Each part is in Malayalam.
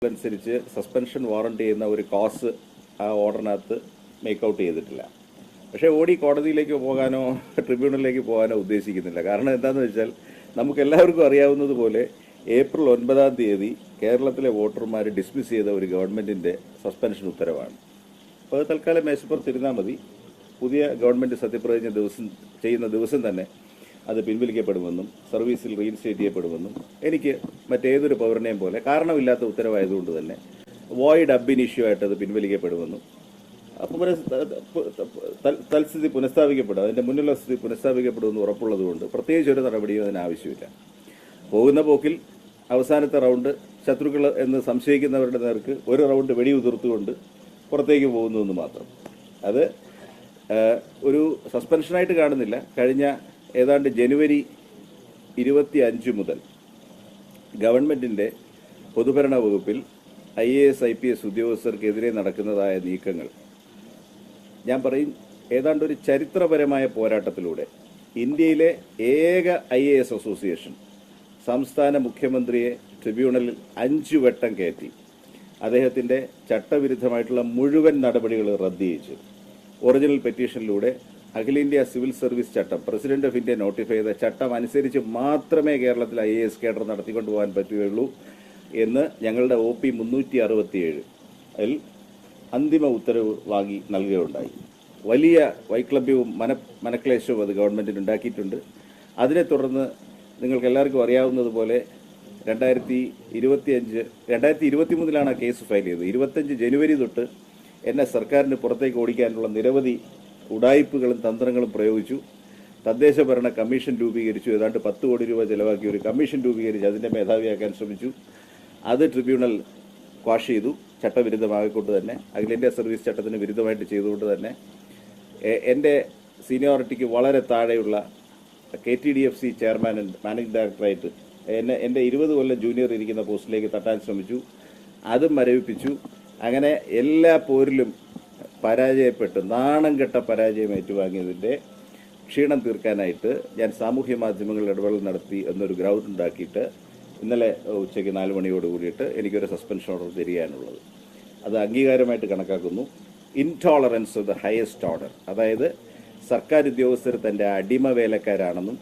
അനുസരിച്ച് സസ്പെൻഷൻ വാറണ്ട് ചെയ്യുന്ന ഒരു കോസ് ആ ഓർഡറിനകത്ത് മേക്കൗട്ട് ചെയ്തിട്ടില്ല. പക്ഷേ കോടതിയിലേക്ക് പോകാനോ ട്രിബ്യൂണലിലേക്ക് പോകാനോ ഉദ്ദേശിക്കുന്നില്ല. കാരണം എന്താണെന്ന് വെച്ചാൽ നമുക്കെല്ലാവർക്കും അറിയാവുന്നതുപോലെ ഏപ്രിൽ 9 കേരളത്തിലെ വോട്ടർമാർ ഡിസ്മിസ് ചെയ്ത ഒരു ഗവൺമെൻറ്റിൻ്റെ സസ്പെൻഷൻ ഉത്തരവാണ്. അപ്പോൾ അത് തൽക്കാലം മേശപ്പുറത്തിരുന്നാൽ മതി. പുതിയ ഗവൺമെൻറ് സത്യപ്രതിജ്ഞ ചെയ്യുന്ന ദിവസം തന്നെ അത് പിൻവലിക്കപ്പെടുമെന്നും സർവീസിൽ റീഇൻസ്റ്റേറ്റ് ചെയ്യപ്പെടുമെന്നും എനിക്ക് മറ്റേതൊരു പൗരനെയും പോലെ കാരണമില്ലാത്ത ഉത്തരവായതുകൊണ്ട് തന്നെ വോയിഡ് അബ് ഇനിഷ്യോ ആയിട്ട് അത് പിൻവലിക്കപ്പെടുമെന്നും തൽസ്ഥിതി പുനഃസ്ഥാപിക്കപ്പെടും, അതിൻ്റെ മുന്നിലുള്ള സ്ഥിതി പുനഃസ്ഥാപിക്കപ്പെടുമെന്ന് ഉറപ്പുള്ളതുകൊണ്ട് പ്രത്യേകിച്ച് ഒരു നടപടിയും അതിന് ആവശ്യമില്ല. പോകുന്ന പോക്കിൽ അവസാനത്തെ റൗണ്ട് ശത്രുക്കൾ എന്ന് സംശയിക്കുന്നവരുടെ നേർക്ക് ഒരു റൗണ്ട് വെടിയുതിർത്തുകൊണ്ട് പുറത്തേക്ക് പോകുന്നുവെന്ന് മാത്രം. അത് ഒരു സസ്പെൻഷനായിട്ട് കാണുന്നില്ല. കഴിഞ്ഞ ഏതാണ്ട് ജനുവരി 25 മുതൽ ഗവൺമെൻറ്റിൻ്റെ പൊതുഭരണ വകുപ്പിൽ IAS IPS ഉദ്യോഗസ്ഥർക്കെതിരെ നടക്കുന്നതായ നീക്കങ്ങൾ ഞാൻ പറയും ഏതാണ്ട് ഒരു ചരിത്രപരമായ പോരാട്ടത്തിലൂടെ ഇന്ത്യയിലെ ഏക IAS അസോസിയേഷൻ സംസ്ഥാന മുഖ്യമന്ത്രിയെ ട്രിബ്യൂണലിൽ 5 വട്ടം കയറ്റി അദ്ദേഹത്തിൻ്റെ ചട്ടവിരുദ്ധമായിട്ടുള്ള മുഴുവൻ നടപടികൾ റദ്ദ് ചെയ്യിച്ചു. ഒറിജിനൽ പെറ്റീഷനിലൂടെ അഖിലേന്ത്യാ സിവിൽ സർവീസ് ചട്ടം പ്രസിഡന്റ് ഓഫ് ഇന്ത്യ നോട്ടിഫൈ ചെയ്ത ചട്ടം അനുസരിച്ച് മാത്രമേ കേരളത്തിൽ IAS കേഡർ നടത്തിക്കൊണ്ടു പോകാൻ പറ്റുകയുള്ളൂ എന്ന് ഞങ്ങളുടെ OP 367 അന്തിമ ഉത്തരവ് വാങ്ങി നൽകുകയുണ്ടായി. വലിയ വൈക്ലഭ്യവും മനക്ലേശവും അത് ഗവൺമെൻറ്റിന് ഉണ്ടാക്കിയിട്ടുണ്ട്. അതിനെ തുടർന്ന് നിങ്ങൾക്ക് എല്ലാവർക്കും അറിയാവുന്നതുപോലെ 2023 കേസ് ഫയൽ ചെയ്തത്. 25 ജനുവരി തൊട്ട് എന്നെ സർക്കാരിന് പുറത്തേക്ക് ഓടിക്കാനുള്ള നിരവധി ഉഡായിപ്പുകളും തന്ത്രങ്ങളും പ്രയോഗിച്ചു. തദ്ദേശ ഭരണ കമ്മീഷൻ രൂപീകരിച്ചു. ഏതാണ്ട് 10 കോടി രൂപ ചെലവാക്കി ഒരു കമ്മീഷൻ രൂപീകരിച്ച് അതിൻ്റെ മേധാവിയാക്കാൻ ശ്രമിച്ചു. അത് ട്രിബ്യൂണൽ ക്വാഷ് ചെയ്തു. ചട്ടവിരുദ്ധമായിക്കൊണ്ട് തന്നെ അഖിലേന്ത്യാ സർവീസ് ചട്ടത്തിന് വിരുദ്ധമായിട്ട് ചെയ്തുകൊണ്ട് തന്നെ എൻ്റെ സീനിയോറിറ്റിക്ക് വളരെ താഴെയുള്ള KTDFC ചെയർമാൻ മാനേജിംഗ് ഡയറക്ടറായിട്ട് എൻ്റെ 20 കൊല്ലം ജൂനിയർ ഇരിക്കുന്ന പോസ്റ്റിലേക്ക് തട്ടാൻ ശ്രമിച്ചു. അതും മരവിപ്പിച്ചു. അങ്ങനെ എല്ലാ പോരിലും പരാജയപ്പെട്ട് നാണം കെട്ട പരാജയം ഏറ്റുവാങ്ങിയതിൻ്റെ ക്ഷീണം തീർക്കാനായിട്ട് ഞാൻ സാമൂഹ്യ മാധ്യമങ്ങളിൽ ഇടപെടൽ നടത്തി എന്നൊരു ഗ്രൗണ്ട് ഉണ്ടാക്കിയിട്ട് ഇന്നലെ ഉച്ചയ്ക്ക് 4 മണിയോട് കൂടിയിട്ട് എനിക്കൊരു സസ്പെൻഷൻ ഓർഡർ തരികയാണുള്ളത്. അത് അംഗീകാരമായിട്ട് കണക്കാക്കുന്നു. Intolerance of the highest order, അതായത് സർക്കാർ ഉദ്യോഗസ്ഥർ തൻ്റെ അടിമ വേലക്കാരാണെന്നും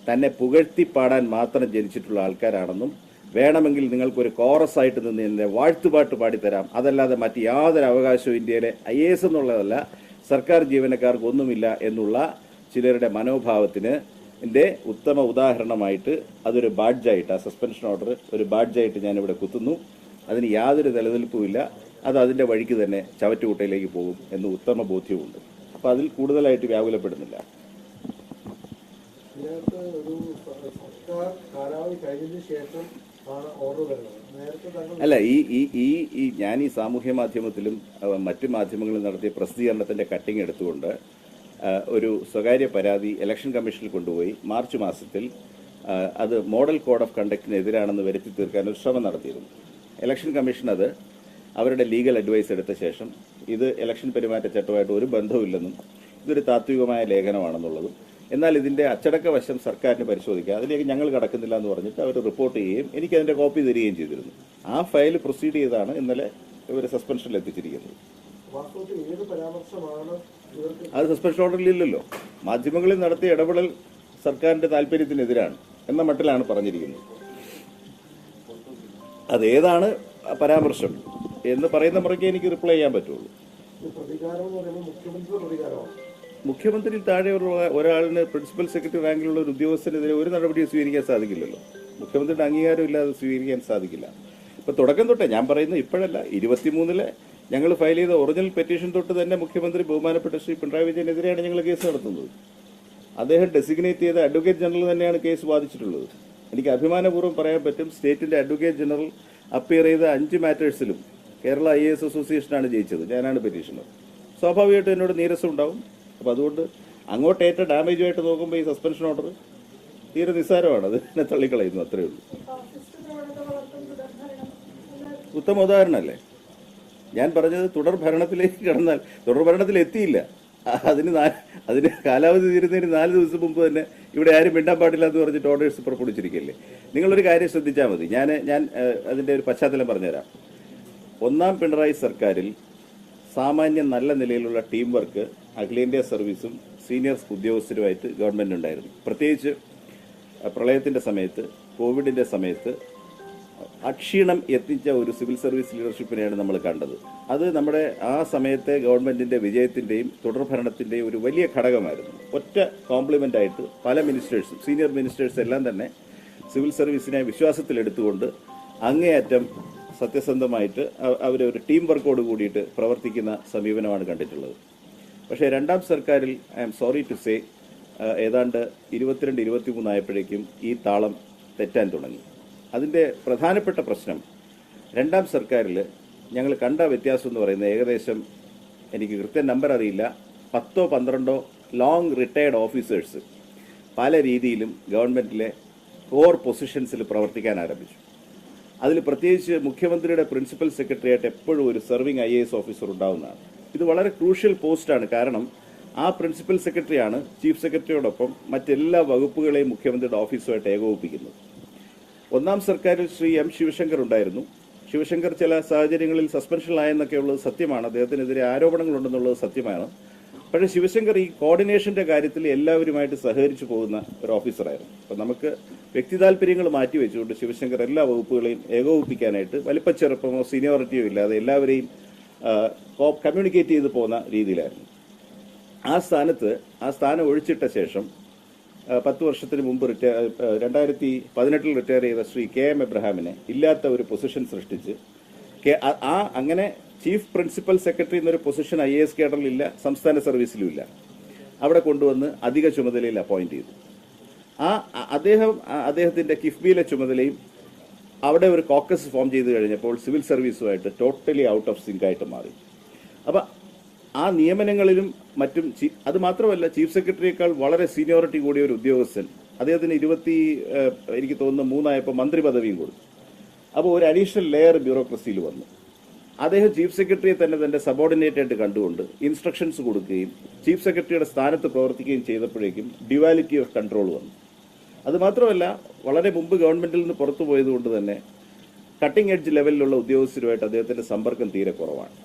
തന്നെ പുകഴ്ത്തിപ്പാടാൻ മാത്രം ജനിച്ചിട്ടുള്ള ആൾക്കാരാണെന്നും വേണമെങ്കിൽ നിങ്ങൾക്കൊരു കോറസായിട്ട് നിന്ന് എൻ്റെ വാഴ്ത്തുപാട്ട് പാടിത്തരാം, അതല്ലാതെ മറ്റ് യാതൊരു അവകാശവും ഇന്ത്യയിലെ IAS എന്നുള്ളതല്ല സർക്കാർ ജീവനക്കാർക്കൊന്നുമില്ല എന്നുള്ള ചിലരുടെ മനോഭാവത്തിന് ഉത്തമ ഉദാഹരണമായിട്ട് അതൊരു ബാഡ്ജായിട്ട്, ആ സസ്പെൻഷൻ ഓർഡർ ഒരു ബാഡ്ജായിട്ട് ഞാനിവിടെ കുത്തുന്നു. അതിന് യാതൊരു നിലനിൽപ്പുമില്ല. അത് അതിൻ്റെ വഴിക്ക് തന്നെ ചവറ്റുകുട്ടയിലേക്ക് പോകും എന്ന് ഉത്തമ ബോധ്യമുണ്ട്. അപ്പോൾ അതിൽ കൂടുതലായിട്ട് വ്യാകുലപ്പെടുന്നില്ല. അല്ല, ഞാൻ ഈ സാമൂഹ്യ മാധ്യമത്തിലും മറ്റു മാധ്യമങ്ങളിലും നടത്തിയ പ്രസിദ്ധീകരണത്തിൻ്റെ കട്ടിങ് എടുത്തുകൊണ്ട് ഒരു സ്വകാര്യ പരാതി ഇലക്ഷൻ കമ്മീഷനിൽ കൊണ്ടുപോയി മാർച്ച് മാസത്തിൽ അത് മോഡൽ കോഡ് ഓഫ് കണ്ടക്റ്റിനെതിരാണെന്ന് വരുത്തി തീർക്കാൻ ഒരു ശ്രമം നടത്തിയിരുന്നു. ഇലക്ഷൻ കമ്മീഷൻ അത് അവരുടെ ലീഗൽ അഡ്വൈസ് എടുത്ത ശേഷം ഇത് ഇലക്ഷൻ പെരുമാറ്റച്ചട്ടമായിട്ട് ഒരു ബന്ധവുമില്ലെന്നും ഇതൊരു താത്വികമായ ലേഖനമാണെന്നുള്ളതും എന്നാൽ ഇതിൻ്റെ അച്ചടക്ക വശം സർക്കാരിന് പരിശോധിക്കുക, അതിലേക്ക് ഞങ്ങൾ കടക്കുന്നില്ല എന്ന് പറഞ്ഞിട്ട് അവർ റിപ്പോർട്ട് ചെയ്യുകയും എനിക്കതിൻ്റെ കോപ്പി തരികയും ചെയ്തിരുന്നു. ആ ഫയൽ പ്രൊസീഡ് ചെയ്താണ് ഇന്നലെ ഇവർ സസ്പെൻഷനിൽ എത്തിച്ചിരിക്കുന്നത്. അത് സസ്പെൻഷൻ ഓർഡറിലില്ലല്ലോ. മാധ്യമങ്ങളിൽ നടത്തിയ ഇടപെടൽ സർക്കാരിൻ്റെ താല്പര്യത്തിനെതിരാണ് എന്ന മട്ടിലാണ് പറഞ്ഞിരിക്കുന്നത്. അതേതാണ് പരാമർശം എന്ന് പറയുന്ന മുറയ്ക്ക് എനിക്ക് റിപ്ലൈ ചെയ്യാൻ പറ്റുള്ളൂ. മുഖ്യമന്ത്രി താഴെയുള്ള ഒരാളിന് പ്രിൻസിപ്പൽ സെക്രട്ടറി റാങ്കിലുള്ള ഒരു ഉദ്യോഗസ്ഥനെതിരെ ഒരു നടപടിയും സ്വീകരിക്കാൻ സാധിക്കില്ലല്ലോ. മുഖ്യമന്ത്രിയുടെ അംഗീകാരം ഇല്ലാതെ സ്വീകരിക്കാൻ സാധിക്കില്ല. ഇപ്പം തുടക്കം തൊട്ടേ ഞാൻ പറയുന്നത് ഇപ്പോഴല്ല, 23 ഞങ്ങൾ ഫയൽ ചെയ്ത ഒറിജിനൽ പെറ്റീഷൻ തൊട്ട് തന്നെ മുഖ്യമന്ത്രി ബഹുമാനപ്പെട്ട ശ്രീ പിണറായി വിജയനെതിരെയാണ് ഞങ്ങൾ കേസ് നടത്തുന്നത്. അദ്ദേഹം ഡെസിഗ്നേറ്റ് ചെയ്ത അഡ്വക്കേറ്റ് ജനറൽ തന്നെയാണ് കേസ് ബാധിച്ചിട്ടുള്ളത്. എനിക്ക് അഭിമാനപൂർവ്വം പറയാൻ പറ്റും, സ്റ്റേറ്റിൻ്റെ അഡ്വക്കേറ്റ് ജനറൽ അപ്പിയർ ചെയ്ത 5 മാറ്റേഴ്സിലും കേരള IAS അസോസിയേഷനാണ് ജയിച്ചത്. ഞാനാണ് പെറ്റീഷണർ. സ്വാഭാവികമായിട്ടും എന്നോട് നീരസം ഉണ്ടാവും. അപ്പോൾ അതുകൊണ്ട് അങ്ങോട്ടേറ്റ ഡാമേജുമായിട്ട് നോക്കുമ്പോൾ ഈ സസ്പെൻഷൻ ഓർഡർ തീരെ നിസ്സാരമാണ്. അത് എന്നെ തള്ളിക്കളയുന്നു, അത്രയേ ഉള്ളൂ. ഉത്തമ ഉദാഹരണമല്ലേ ഞാൻ പറഞ്ഞത്. തുടർ ഭരണത്തിലേക്ക് കടന്നാൽ തുടർ ഭരണത്തിൽ എത്തിയില്ല, അതിന് കാലാവധി തീരുന്നതിന് 4 ദിവസം മുമ്പ് തന്നെ ഇവിടെ ആരും മിണ്ടാൻ പാടില്ല എന്ന് പറഞ്ഞിട്ട് ഓർഡേഴ്സ് പുറപ്പെടുവിച്ചിരിക്കുകയല്ലേ. നിങ്ങളൊരു കാര്യം ശ്രദ്ധിച്ചാൽ മതി. ഞാൻ അതിൻ്റെ ഒരു പശ്ചാത്തലം പറഞ്ഞുതരാം. ഒന്നാം പിണറായി സർക്കാരിൽ സാമാന്യം നല്ല നിലയിലുള്ള ടീം വർക്ക് അഖിലേന്ത്യാ സർവീസും സീനിയർ ഉദ്യോഗസ്ഥരുമായിട്ട് ഗവൺമെൻറ് ഉണ്ടായിരുന്നു. പ്രത്യേകിച്ച് പ്രളയത്തിൻ്റെ സമയത്ത്, കോവിഡിൻ്റെ സമയത്ത് അക്ഷീണം എത്തിച്ച ഒരു സിവിൽ സർവീസ് ലീഡർഷിപ്പിനെയാണ് നമ്മൾ കണ്ടത്. അത് നമ്മുടെ ആ സമയത്തെ ഗവൺമെൻറ്റിൻ്റെ വിജയത്തിൻ്റെയും തുടർഭരണത്തിൻ്റെയും ഒരു വലിയ ഘടകമായിരുന്നു. ഒറ്റ കോംപ്ലിമെൻ്റായിട്ട് പല മിനിസ്റ്റേഴ്സും, സീനിയർ മിനിസ്റ്റേഴ്സ് എല്ലാം തന്നെ സിവിൽ സർവീസിനെ വിശ്വാസത്തിലെടുത്തുകൊണ്ട് അങ്ങേയറ്റം സത്യസന്ധമായിട്ട് അവരൊരു ടീം വർക്കോട് കൂടിയിട്ട് പ്രവർത്തിക്കുന്ന സമീപനമാണ് കണ്ടിട്ടുള്ളത്. പക്ഷേ രണ്ടാം സർക്കാരിൽ I am sorry to say ഏതാണ്ട് 22-23 ആയപ്പോഴേക്കും ഈ താളം തെറ്റാൻ തുടങ്ങി. അതിൻ്റെ പ്രധാനപ്പെട്ട പ്രശ്നം, രണ്ടാം സർക്കാരിൽ ഞങ്ങൾ കണ്ട വ്യത്യാസം എന്ന് പറയുന്നത് ഏകദേശം, എനിക്ക് കൃത്യ നമ്പർ അറിയില്ല, 10-12 ലോങ് റിട്ടയർഡ് ഓഫീസേഴ്സ് പല രീതിയിലും ഗവൺമെൻറ്റിലെ കോർ പൊസിഷൻസിൽ പ്രവർത്തിക്കാൻ ആരംഭിച്ചു. അതിൽ പ്രത്യേകിച്ച് മുഖ്യമന്ത്രിയുടെ പ്രിൻസിപ്പൽ സെക്രട്ടറിയായിട്ട് എപ്പോഴും ഒരു സർവിംഗ് IAS ഓഫീസർ ഉണ്ടാവുന്നതാണ്. ഇത് വളരെ ക്രൂഷ്യൽ പോസ്റ്റാണ്. കാരണം ആ പ്രിൻസിപ്പൽ സെക്രട്ടറിയാണ് ചീഫ് സെക്രട്ടറിയോടൊപ്പം മറ്റെല്ലാ വകുപ്പുകളെയും മുഖ്യമന്ത്രിയുടെ ഓഫീസുമായിട്ട് ഏകോപിപ്പിക്കുന്നത്. ഒന്നാം സർക്കാരിൽ ശ്രീ M. ശിവശങ്കർ ഉണ്ടായിരുന്നു. ശിവശങ്കർ ചില സാഹചര്യങ്ങളിൽ സസ്പെൻഷനിലായെന്നൊക്കെ ഉള്ളത് സത്യമാണ്. അദ്ദേഹത്തിനെതിരെ ആരോപണങ്ങളുണ്ടെന്നുള്ളത് സത്യമാണ്. പക്ഷേ ശിവശങ്കർ ഈ കോർഡിനേഷൻ്റെ കാര്യത്തിൽ എല്ലാവരുമായിട്ട് സഹകരിച്ചു പോകുന്ന ഒരു ഓഫീസറായിരുന്നു. അപ്പം നമുക്ക് വ്യക്തി താല്പര്യങ്ങൾ മാറ്റിവെച്ചുകൊണ്ട് ശിവശങ്കർ എല്ലാ വകുപ്പുകളെയും ഏകോപിപ്പിക്കാനായിട്ട് വലിപ്പച്ചെറുപ്പമോ സീനിയോറിറ്റിയോ ഇല്ലാതെ എല്ലാവരെയും കമ്മ്യൂണിക്കേറ്റ് ചെയ്ത് പോകുന്ന രീതിയിലായിരുന്നു. ആ സ്ഥാനം ഒഴിച്ചിട്ട ശേഷം 10 വർഷത്തിന് മുമ്പ് 2018 റിട്ടയർ ചെയ്ത ശ്രീ KM എബ്രഹാമിനെ ഇല്ലാത്ത ഒരു പൊസിഷൻ സൃഷ്ടിച്ച് അങ്ങനെ ചീഫ് പ്രിൻസിപ്പൽ സെക്രട്ടറി എന്നൊരു പൊസിഷൻ IAS കേഡറിലില്ല, സംസ്ഥാന സർവീസിലുമില്ല. അവിടെ കൊണ്ടുവന്ന് അധിക ചുമതലയിൽ അപ്പോയിന്റ് ചെയ്തു. അദ്ദേഹത്തിൻ്റെ കിഫ്ബിയിലെ ചുമതലയും അവിടെ ഒരു കോക്കസ് ഫോം ചെയ്ത് കഴിഞ്ഞപ്പോൾ സിവിൽ സർവീസുമായിട്ട് ടോട്ടലി ഔട്ട് ഓഫ് സിങ്ക് ആയിട്ട് മാറി. അപ്പം ആ നിയമനങ്ങളിലും മറ്റും അത് മാത്രമല്ല, ചീഫ് സെക്രട്ടറിയേക്കാൾ വളരെ സീനിയോറിറ്റി കൂടിയ ഒരു ഉദ്യോഗസ്ഥൻ അദ്ദേഹത്തിന് എനിക്ക് തോന്നുന്നു 3 മന്ത്രി പദവിയും കൊടുത്തു. അപ്പോൾ ഒരു അഡീഷണൽ ലെയർ ബ്യൂറോക്രസിയിൽ വന്നു. അദ്ദേഹം ചീഫ് സെക്രട്ടറിയെ തന്നെ തന്റെ സബോർഡിനേറ്റ് ആയിട്ട് കണ്ടുകൊണ്ട് ഇൻസ്ട്രക്ഷൻസ് കൊടുക്കുകയും ചീഫ് സെക്രട്ടറിയുടെ സ്ഥാനത്ത് പ്രവർത്തിക്കുകയും ചെയ്തപ്പോഴേക്കും ഡ്യുവാലിറ്റി ഓഫ് കൺട്രോൾ വന്നു. അതുമാത്രമല്ല, വളരെ മുമ്പ് ഗവൺമെന്റിൽ നിന്ന് പുറത്തു പോയതുകൊണ്ട് തന്നെ കട്ടിംഗ് എഡ്ജ് ലെവലിലുള്ള ഉദ്യോഗസ്ഥരുമായിട്ട് അദ്ദേഹത്തിന്റെ സമ്പർക്കം തീരെ കുറവാണ്.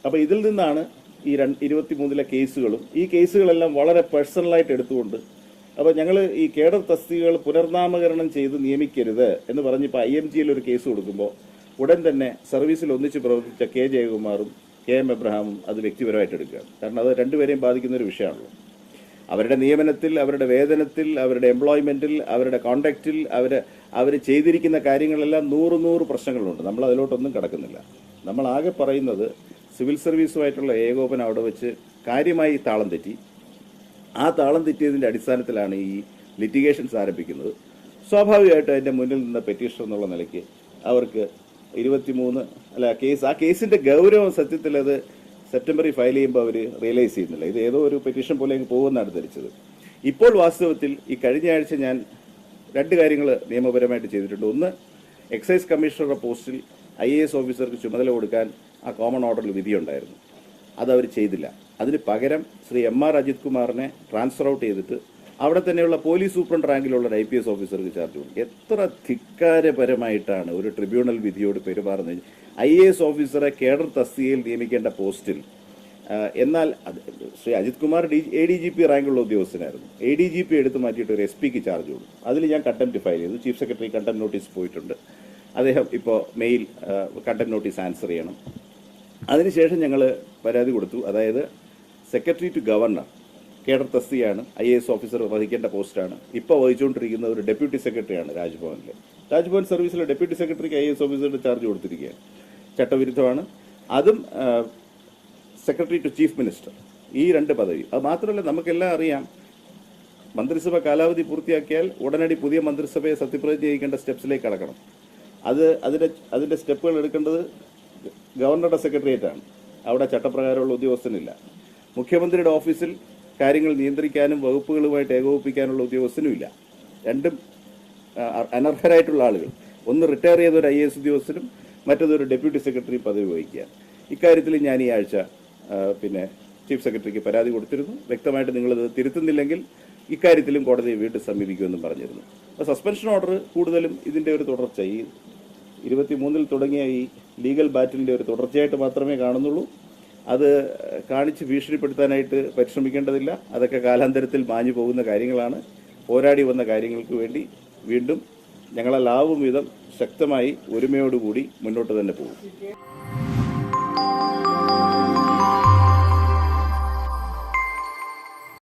അപ്പോൾ ഇതിൽ നിന്നാണ് ഈ 23 കേസുകളും, ഈ കേസുകളെല്ലാം വളരെ പേഴ്സണലായിട്ട് എടുത്തുകൊണ്ട്, അപ്പോൾ ഞങ്ങൾ ഈ കേഡർ തസ്തികകൾ പുനർനാമകരണം ചെയ്ത് നിയമിക്കരുത് എന്ന് പറഞ്ഞിപ്പോൾ IMGയിൽ ഒരു കേസ് കൊടുക്കുമ്പോൾ ഉടൻ തന്നെ സർവീസിൽ ഒന്നിച്ച് പ്രവർത്തിച്ച K. ജയകുമാറും KM എബ്രഹാമും അത് വ്യക്തിപരമായിട്ട് എടുക്കുകയാണ്. കാരണം അത് രണ്ടുപേരെയും ബാധിക്കുന്ന ഒരു വിഷയമാണല്ലോ. അവരുടെ നിയമനത്തിൽ, അവരുടെ വേതനത്തിൽ, അവരുടെ എംപ്ലോയ്മെന്റിൽ, അവരുടെ കോൺട്രാക്റ്റിൽ അവർ ചെയ്തിരിക്കുന്ന കാര്യങ്ങളെല്ലാം 100 പ്രശ്നങ്ങളുണ്ട്. നമ്മൾ അതിലോട്ടൊന്നും കടക്കുന്നില്ല. നമ്മൾ ആകെ പറയുന്നത് സിവിൽ സർവീസുമായിട്ടുള്ള ഏകോപനം അവിടെ വെച്ച് കാര്യമായി താളം തെറ്റി. ആ താളം തെറ്റിയതിൻ്റെ അടിസ്ഥാനത്തിലാണ് ഈ ലിറ്റിഗേഷൻസ് ആരംഭിക്കുന്നത്. സ്വാഭാവികമായിട്ടും അതിൻ്റെ മുന്നിൽ നിന്ന പെറ്റീഷൻ എന്നുള്ള നിലയ്ക്ക് അവർക്ക് 23 ആ കേസിൻ്റെ ഗൗരവം സത്യത്തിൽ അത് സെപ്റ്റംബറിൽ ഫയൽ ചെയ്യുമ്പോൾ അവർ റിയലൈസ് ചെയ്യുന്നില്ല. ഇത് ഏതോ ഒരു പെറ്റീഷൻ പോലെ പോകുന്നതാണ് ധരിച്ചത്. ഇപ്പോൾ വാസ്തവത്തിൽ ഈ കഴിഞ്ഞ ആഴ്ച ഞാൻ 2 കാര്യങ്ങൾ നിയമപരമായിട്ട് ചെയ്തിട്ടുണ്ട്. ഒന്ന്, എക്സൈസ് കമ്മീഷണറുടെ പോസ്റ്റിൽ IAS ഓഫീസർക്ക് ചുമതല കൊടുക്കാൻ ആ കോമൺ ഓർഡറിൽ വിധിയുണ്ടായിരുന്നു. അതവർ ചെയ്തില്ല. അതിന് പകരം ശ്രീ MR അജിത് കുമാറിനെ ട്രാൻസ്ഫർ ഔട്ട് ചെയ്തിട്ട് അവിടെ തന്നെയുള്ള പോലീസ് സൂപ്രണ്ട് റാങ്കിലുള്ള ഒരു IPS ഓഫീസർക്ക് ചാർജ് കൊടുക്കും. എത്ര ധിക്കാരപരമായിട്ടാണ് ഒരു ട്രിബ്യൂണൽ വിധിയോട് പെരുമാറുന്നത്. IAS ഓഫീസറെ കേഡർ തസ്തികയിൽ നിയമിക്കേണ്ട പോസ്റ്റിൽ, എന്നാൽ ശ്രീ അജിത് കുമാർ ADGP റാങ്കുള്ള ഉദ്യോഗസ്ഥനായിരുന്നു. ADGP എടുത്ത് മാറ്റിയിട്ട് ഒരു SPക്ക് ചാർജ് കൊടുക്കും. അതിൽ ഞാൻ കണ്ടംപ്റ്റ് ഫയൽ ചെയ്തു. ചീഫ് സെക്രട്ടറി കണ്ടംപ്റ്റ് നോട്ടീസ് പോയിട്ടുണ്ട്. അദ്ദേഹം ഇപ്പോൾ മെയിൽ കണ്ടംപ്റ്റ് നോട്ടീസ് ആൻസർ ചെയ്യണം. അതിനുശേഷം ഞങ്ങൾ പരാതി കൊടുത്തു. അതായത് സെക്രട്ടറി ടു ഗവർണർ കേഡർ തസ്തികയാണ്, IAS ഓഫീസർ വഹിക്കേണ്ട പോസ്റ്റാണ്. ഇപ്പോൾ വഹിച്ചുകൊണ്ടിരിക്കുന്ന ഒരു ഡെപ്യൂട്ടി സെക്രട്ടറിയാണ് രാജ്ഭവൻ സർവീസിലെ ഡെപ്യൂട്ടി സെക്രട്ടറിക്ക് IAS ഓഫീസറുടെ ചാർജ് കൊടുത്തിരിക്കുകയാണ്. ചട്ടവിരുദ്ധമാണ്. അതും സെക്രട്ടറി ടു ചീഫ് മിനിസ്റ്റർ, ഈ 2 പദവി. അത് മാത്രമല്ല, നമുക്കെല്ലാം അറിയാം, മന്ത്രിസഭ കാലാവധി പൂർത്തിയാക്കിയാൽ ഉടനടി പുതിയ മന്ത്രിസഭയെ സത്യപ്രതിജ്ഞ ചെയ്യിക്കേണ്ട സ്റ്റെപ്സിലേക്ക് കടക്കണം. അതിൻ്റെ സ്റ്റെപ്പുകൾ എടുക്കേണ്ടത് ഗവർണറുടെ സെക്രട്ടേറിയറ്റാണ്. അവിടെ ചട്ടപ്രകാരമുള്ള ഉദ്യോഗസ്ഥനില്ല. മുഖ്യമന്ത്രിയുടെ ഓഫീസിൽ കാര്യങ്ങൾ നിയന്ത്രിക്കാനും വകുപ്പുകളുമായിട്ട് ഏകോപിപ്പിക്കാനുള്ള ഉദ്യോഗസ്ഥനുമില്ല. 2 അനർഹരായിട്ടുള്ള ആളുകൾ. ഒന്ന് റിട്ടയർ ചെയ്ത ഒരു IAS ഉദ്യോഗസ്ഥനും മറ്റൊരു ഡെപ്യൂട്ടി സെക്രട്ടറി പദവി വഹിക്കുക. ഇക്കാര്യത്തിൽ ഞാൻ ഈ ആഴ്ച ചീഫ് സെക്രട്ടറിക്ക് പരാതി കൊടുത്തിരുന്നു. വ്യക്തമായിട്ട് നിങ്ങളിത് തിരുത്തുന്നില്ലെങ്കിൽ ഇക്കാര്യത്തിലും കോടതിയെ വീണ്ടും സമീപിക്കുമെന്നും പറഞ്ഞിരുന്നു. അപ്പോൾ സസ്പെൻഷൻ ഓർഡർ കൂടുതലും ഇതിൻ്റെ ഒരു തുടർച്ച. 23-ൽ തുടങ്ങിയ ഈ ലീഗൽ ബാറ്റിലിൻ്റെ ഒരു തുടർച്ചയായിട്ട് മാത്രമേ കാണുന്നുള്ളൂ. അത് കാണിച്ച് ഭീഷണിപ്പെടുത്താനായിട്ട് പരിശ്രമിക്കേണ്ടതില്ല. അതൊക്കെ കാലാന്തരത്തിൽ മാഞ്ഞു പോകുന്ന കാര്യങ്ങളാണ്. പോരാടി വന്ന കാര്യങ്ങൾക്ക് വേണ്ടി വീണ്ടും ഞങ്ങളെല്ലാവും വിധം ശക്തമായി ഒരുമയോടുകൂടി മുന്നോട്ട് തന്നെ പോകും.